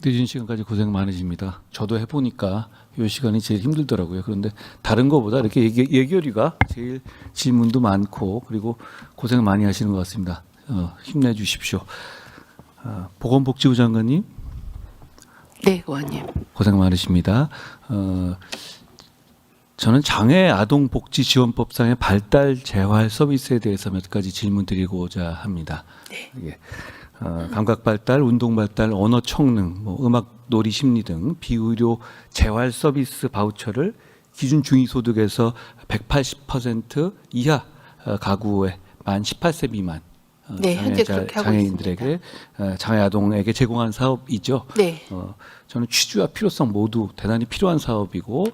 늦은 시간까지 고생 많으십니다. 저도 해보니까 이 시간이 제일 힘들더라고요. 그런데 다른 거보다 이렇게 예결위가 제일 질문도 많고 그리고 고생 많이 하시는 것 같습니다. 힘내주십시오. 보건복지부 장관님. 네, 의원님. 고생 많으십니다. 저는 장애 아동 복지 지원법상의 발달 재활 서비스에 대해서 몇 가지 질문 드리고자 합니다. 네. 예. 감각 발달, 운동 발달, 언어 청능, 음악, 놀이, 심리 등 비의료 재활 서비스 바우처를 기준 중위소득에서 180% 이하 가구의 만 18세 미만 네, 현재 그렇게 하고 장애인들에게 장애 아동에게 제공한 사업이죠. 네. 저는 취지와 필요성 모두 대단히 필요한 사업이고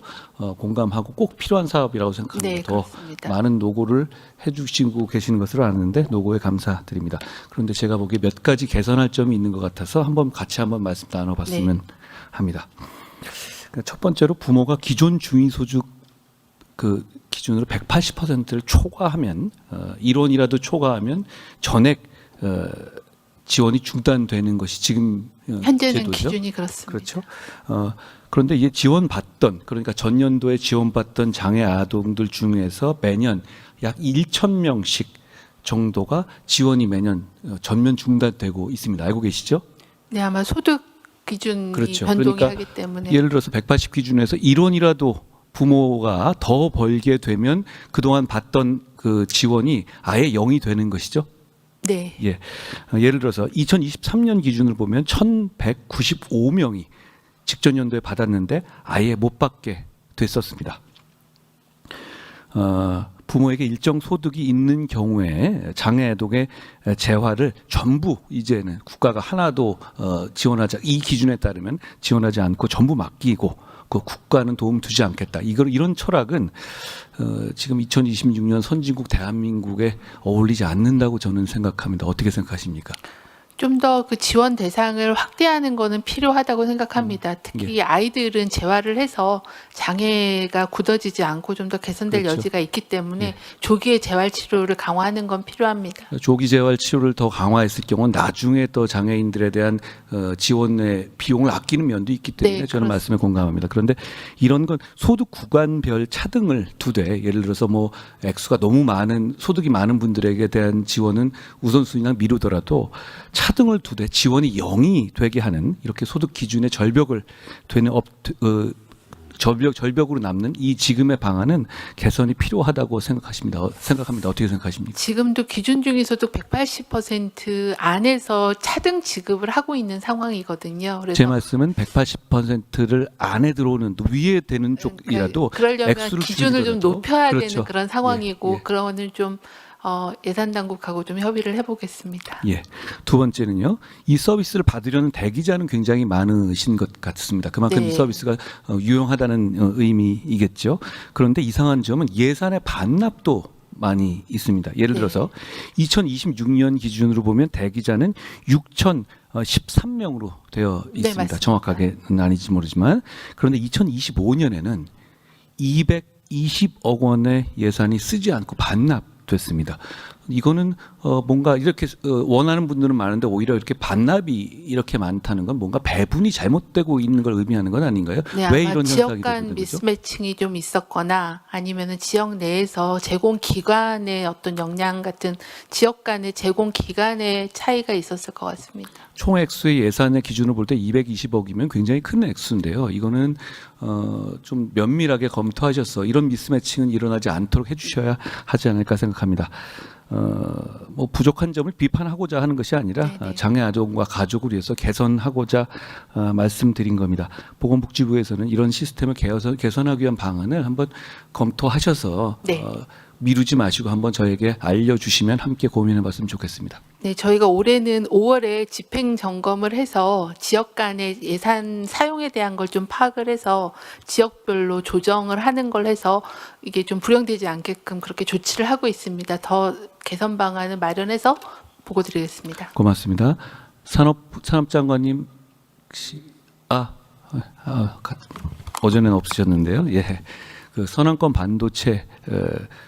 공감하고 꼭 필요한 사업이라고 생각합니다. 네, 더 그렇습니다. 많은 노고를 해주시고 계시는 것으로 아는데 노고에 감사드립니다. 그런데 제가 보기에 몇 가지 개선할 점이 있는 것 같아서 같이 한번 말씀 나눠봤으면 합니다. 첫 번째로 부모가 기존 중위소득 그 기준으로 180%를 초과하면 1원이라도 초과하면 전액 지원이 중단되는 것이 지금 현재는 제도죠. 기준이 그렇습니다. 그렇죠. 그런데 이게 지원받던 그러니까 전년도에 지원받던 장애 아동들 중에서 매년 약 1,000명씩 정도가 지원이 매년 전면 중단되고 있습니다. 알고 계시죠? 네, 아마 소득 기준이 그렇죠. 변동이 그러니까 하기 때문에 예를 들어서 180 기준에서 1원이라도 부모가 더 벌게 되면 그동안 받던 그 지원이 아예 0이 되는 것이죠. 네. 예. 예를 들어서 2023년 기준을 보면 1,195명이 직전 연도에 받았는데 아예 못 받게 됐었습니다. 부모에게 일정 소득이 있는 경우에 장애 아동의 재활을 전부 이제는 국가가 하나도 지원하지 이 기준에 따르면 지원하지 않고 전부 맡기고 그 국가는 도움 주지 않겠다. 이런 철학은 지금 2026년 선진국 대한민국에 어울리지 않는다고 저는 생각합니다. 어떻게 생각하십니까? 좀 더 그 지원 대상을 확대하는 거는 필요하다고 생각합니다. 특히 예. 아이들은 재활을 해서 장애가 굳어지지 않고 좀 더 개선될 그렇죠. 여지가 있기 때문에 예. 조기에 재활 치료를 강화하는 건 필요합니다. 조기 재활 치료를 더 강화했을 경우는 나중에 또 장애인들에 대한 지원의 비용을 아끼는 면도 있기 때문에 네, 저는 말씀에 공감합니다. 그런데 이런 건 소득 구간별 차등을 두되 예를 들어서 뭐 액수가 너무 많은 소득이 많은 분들에게 대한 지원은 우선순위나 미루더라도 차등을 두되 지원이 0이 되게 하는 이렇게 소득 기준의 절벽을 되는 절벽으로 남는 이 지금의 방안은 개선이 필요하다고 생각합니다. 어떻게 생각하십니까? 지금도 기준 중위소득 180% 안에서 차등 지급을 하고 있는 상황이거든요. 그래서 제 말씀은 180%를 안에 들어오는 위에 되는 쪽이라도 그러려면 액수를 기준을 좀 줄이더라도. 높여야 그렇죠. 되는 그런 상황이고 예, 예. 그거는 좀 예산 당국하고 좀 협의를 해보겠습니다. 예. 두 번째는요. 이 서비스를 받으려는 대기자는 굉장히 많으신 것 같습니다. 그만큼 네. 이 서비스가 유용하다는 의미이겠죠. 그런데 이상한 점은 예산의 반납도 많이 있습니다. 예를 네. 들어서 2026년 기준으로 보면 대기자는 6,013명으로 되어 있습니다. 맞습니다. 정확하게는 아닌지 모르지만 그런데 2025년에는 220억 원의 예산이 쓰지 않고 반납됐습니다. 이거는 뭔가 이렇게 원하는 분들은 많은데 오히려 이렇게 반납이 이렇게 많다는 건 뭔가 배분이 잘못되고 있는 걸 의미하는 건 아닌가요? 네, 왜 아마 이런 지역 현상이 간 되는 거죠? 미스매칭이 좀 있었거나 아니면은 지역 내에서 제공 기관의 어떤 역량 같은 지역 간의 제공 기관의 차이가 있었을 것 같습니다. 총 액수의 예산의 기준을 볼 때 220억이면 굉장히 큰 액수인데요. 이거는 좀 면밀하게 검토하셔서 이런 미스매칭은 일어나지 않도록 해주셔야 하지 않을까 생각합니다. 뭐 부족한 점을 비판하고자 하는 것이 아니라 네네. 장애 아동과 가족을 위해서 개선하고자 말씀드린 겁니다. 보건복지부에서는 이런 시스템을 개선하기 위한 방안을 한번 검토하셔서 네. 미루지 마시고 한번 저에게 알려주시면 함께 고민해봤으면 좋겠습니다. 네, 저희가 올해는 5월에 집행 점검을 해서 지역 간의 예산 사용에 대한 걸 좀 파악을 해서 지역별로 조정을 하는 걸 해서 이게 좀 불용되지 않게끔 그렇게 조치를 하고 있습니다. 더 개선 방안을 마련해서 보고 드리겠습니다. 고맙습니다. 산업장관님 혹시 어제는 없으셨는데요. 예. 그 선안권 반도체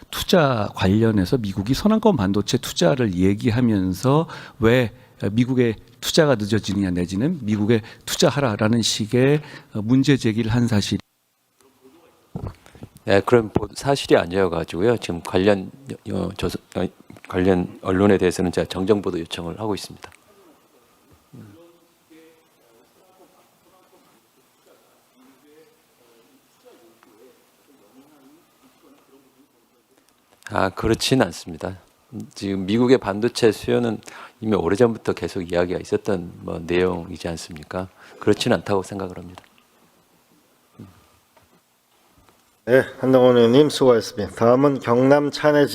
투자 관련해서 미국이 선안권 반도체 투자를 얘기하면서 왜 미국의 투자가 늦어지느냐 내지는 미국에 투자하라라는 식의 문제 제기를 한 사실이 네, 그런 사실이 아니어가지고요. 지금 관련 관련 언론에 대해서는 제가 정정보도 요청을 하고 있습니다. 그렇진 않습니다. 지금 미국의 반도체 수요는 이미 오래전부터 계속 이야기가 있었던 내용이지 않습니까? 그렇진 않다고 생각을 합니다. 네, 한동훈 의원님 수고하셨습니다. 다음은 경남 창원